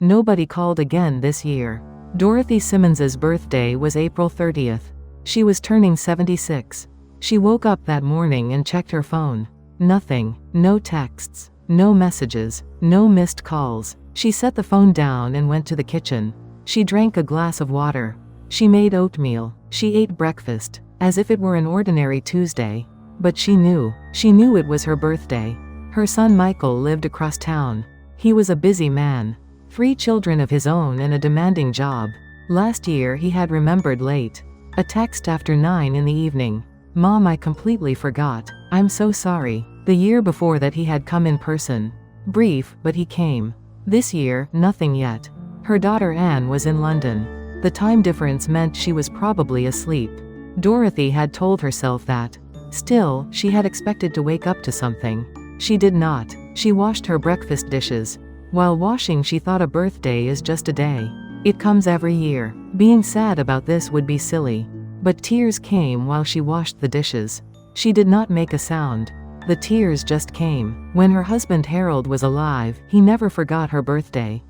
Nobody called again this year. Dorothy Simmons's birthday was April 30th. She was turning 76. She woke up that morning and checked her phone. Nothing. No texts. No messages. No missed calls. She set the phone down and went to the kitchen. She drank a glass of water. She made oatmeal. She ate breakfast, as if it were an ordinary Tuesday. But she knew it was her birthday. Her son Michael lived across town. He was a busy man. 3 children of his own and a demanding job. Last year he had remembered late. A text after 9 in the evening. "Mom, I completely forgot. I'm so sorry." The year before that he had come in person. Brief, but he came. This year, nothing yet. Her daughter Anne was in London. The time difference meant she was probably asleep. Dorothy had told herself that. Still, she had expected to wake up to something. She did not. She washed her breakfast dishes. While washing, she thought a birthday is just a day. It comes every year. Being sad about this would be silly. But tears came while she washed the dishes. She did not make a sound. The tears just came. When her husband Harold was alive, he never forgot her birthday.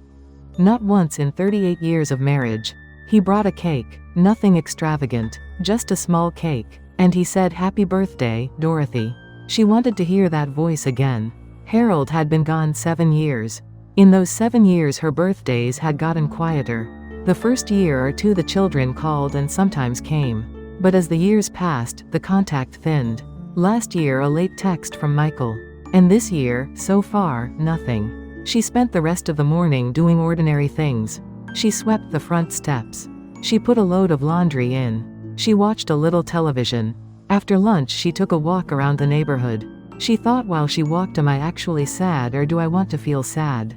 Not once in 38 years of marriage. He brought a cake. Nothing extravagant. Just a small cake. And he said, "Happy birthday, Dorothy." She wanted to hear that voice again. Harold had been gone 7 years. In those 7 years her birthdays had gotten quieter. The first year or two the children called and sometimes came. But as the years passed, the contact thinned. Last year a late text from Michael. And this year, so far, nothing. She spent the rest of the morning doing ordinary things. She swept the front steps. She put a load of laundry in. She watched a little television. After lunch she took a walk around the neighborhood. She thought while she walked, am I actually sad or do I want to feel sad?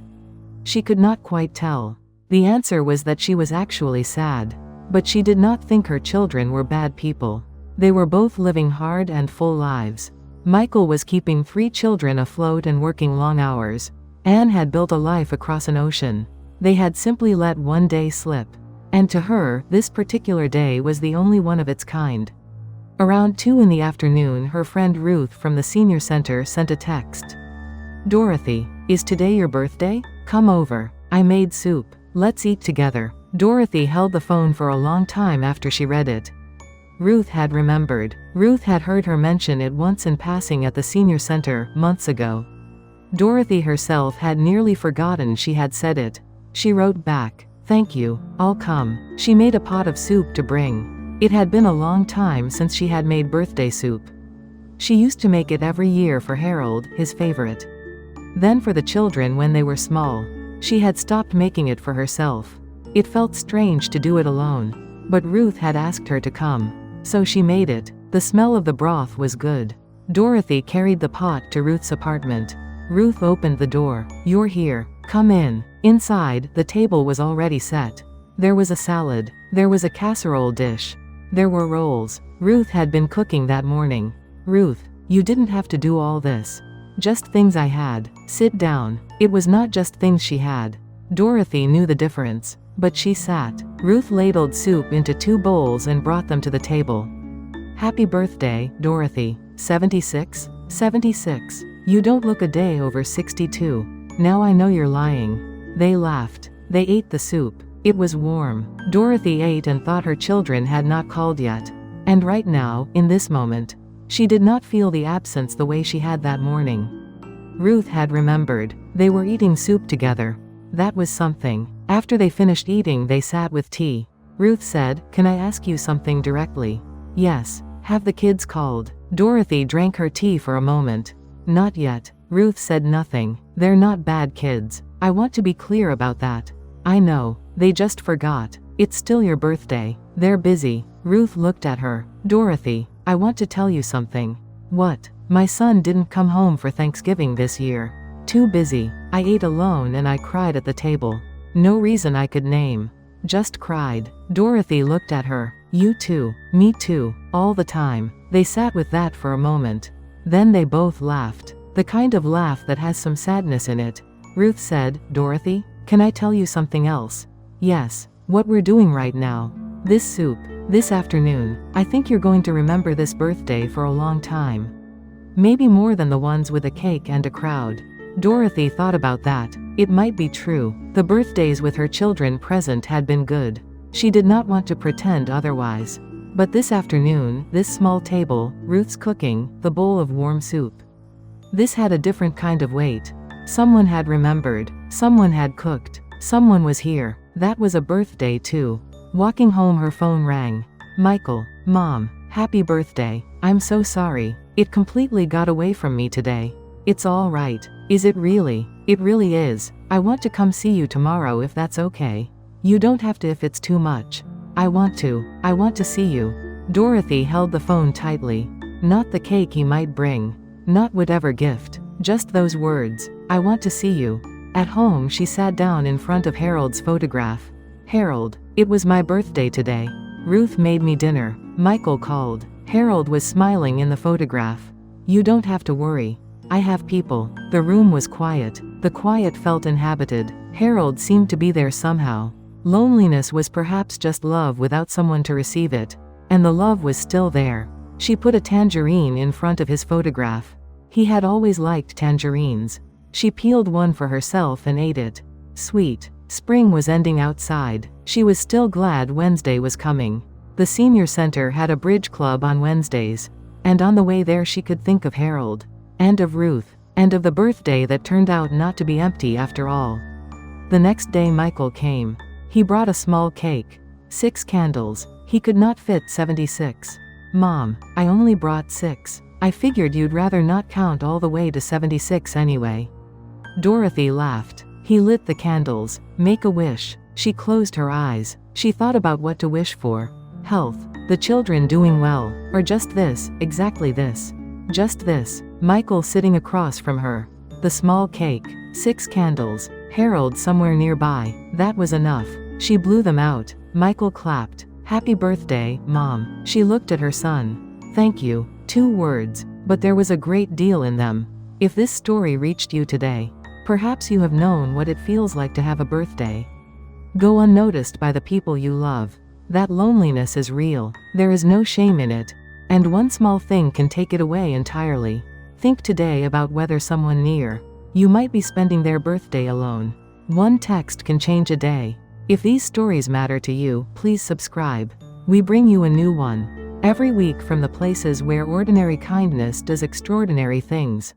She could not quite tell. The answer was that she was actually sad. But she did not think her children were bad people. They were both living hard and full lives. Michael was keeping 3 children afloat and working long hours. Anne had built a life across an ocean. They had simply let one day slip. And to her, this particular day was the only one of its kind. Around 2 in the afternoon, her friend Ruth from the senior center sent a text. "Dorothy, is today your birthday? Come over. I made soup. Let's eat together." Dorothy held the phone for a long time after she read it. Ruth had remembered. Ruth had heard her mention it once in passing at the senior center, months ago. Dorothy herself had nearly forgotten she had said it. She wrote back, "Thank you, I'll come." She made a pot of soup to bring. It had been a long time since she had made birthday soup. She used to make it every year for Harold, his favorite. Then for the children when they were small. She had stopped making it for herself. It felt strange to do it alone. But Ruth had asked her to come. So she made it. The smell of the broth was good. Dorothy carried the pot to Ruth's apartment. Ruth opened the door. "You're here. Come in." Inside, the table was already set. There was a salad. There was a casserole dish. There were rolls. Ruth had been cooking that morning. "Ruth, you didn't have to do all this. Just things I had. Sit down." It was not just things she had. Dorothy knew the difference. But she sat. Ruth ladled soup into 2 bowls and brought them to the table. "Happy birthday, Dorothy. 76? 76. You don't look a day over 62. Now I know you're lying." They laughed. They ate the soup. It was warm. Dorothy ate and thought her children had not called yet. And right now, in this moment, she did not feel the absence the way she had that morning. Ruth had remembered. They were eating soup together. That was something. After they finished eating, they sat with tea. Ruth said, "Can I ask you something directly?" "Yes." "Have the kids called?" Dorothy drank her tea for a moment. "Not yet." Ruth said nothing. "They're not bad kids. I want to be clear about that." "I know. They just forgot. It's still your birthday. They're busy." Ruth looked at her. "Dorothy, I want to tell you something." "What?" "My son didn't come home for Thanksgiving this year. Too busy. I ate alone and I cried at the table. No reason I could name. Just cried." Dorothy looked at her. "You too." "Me too. All the time." They sat with that for a moment. Then they both laughed. The kind of laugh that has some sadness in it. Ruth said, "Dorothy, can I tell you something else?" "Yes." "What we're doing right now. This soup. This afternoon. I think you're going to remember this birthday for a long time. Maybe more than the ones with a cake and a crowd." Dorothy thought about that. It might be true. The birthdays with her children present had been good. She did not want to pretend otherwise. But this afternoon, this small table, Ruth's cooking, the bowl of warm soup. This had a different kind of weight. Someone had remembered. Someone had cooked. Someone was here. That was a birthday too. Walking home, her phone rang. Michael. Mom. Happy birthday. I'm so sorry. It completely got away from me today. It's all right. Is it really? It really is. I want to come see you tomorrow if that's okay. You don't have to if it's too much. I want to see you. Dorothy held the phone tightly. Not the cake he might bring. Not whatever gift. Just those words. I want to see you. At home, she sat down in front of Harold's photograph. Harold, it was my birthday today. Ruth made me dinner. Michael called. Harold was smiling in the photograph. You don't have to worry. I have people. The room was quiet. The quiet felt inhabited. Harold seemed to be there somehow. Loneliness was perhaps just love without someone to receive it. And the love was still there. She put a tangerine in front of his photograph. He had always liked tangerines. She peeled one for herself and ate it. Sweet. Spring was ending outside. She was still glad Wednesday was coming. The senior center had a bridge club on Wednesdays. And on the way there she could think of Harold. And of Ruth. And of the birthday that turned out not to be empty after all. The next day Michael came. He brought a small cake. 6 candles. He could not fit 76. Mom, I only brought 6. I figured you'd rather not count all the way to 76 anyway. Dorothy laughed. He lit the candles. Make a wish. She closed her eyes. She thought about what to wish for. Health. The children doing well. Or just this, exactly this. Just this. Michael sitting across from her. The small cake. 6 candles. Harold somewhere nearby. That was enough. She blew them out. Michael clapped. Happy birthday, Mom. She looked at her son. Thank you. 2 words. But there was a great deal in them. If this story reached you today, perhaps you have known what it feels like to have a birthday. Go unnoticed by the people you love. That loneliness is real. There is no shame in it. And one small thing can take it away entirely. Think today about whether someone near you might be spending their birthday alone. One text can change a day. If these stories matter to you, please subscribe. We bring you a new one every week from the places where ordinary kindness does extraordinary things.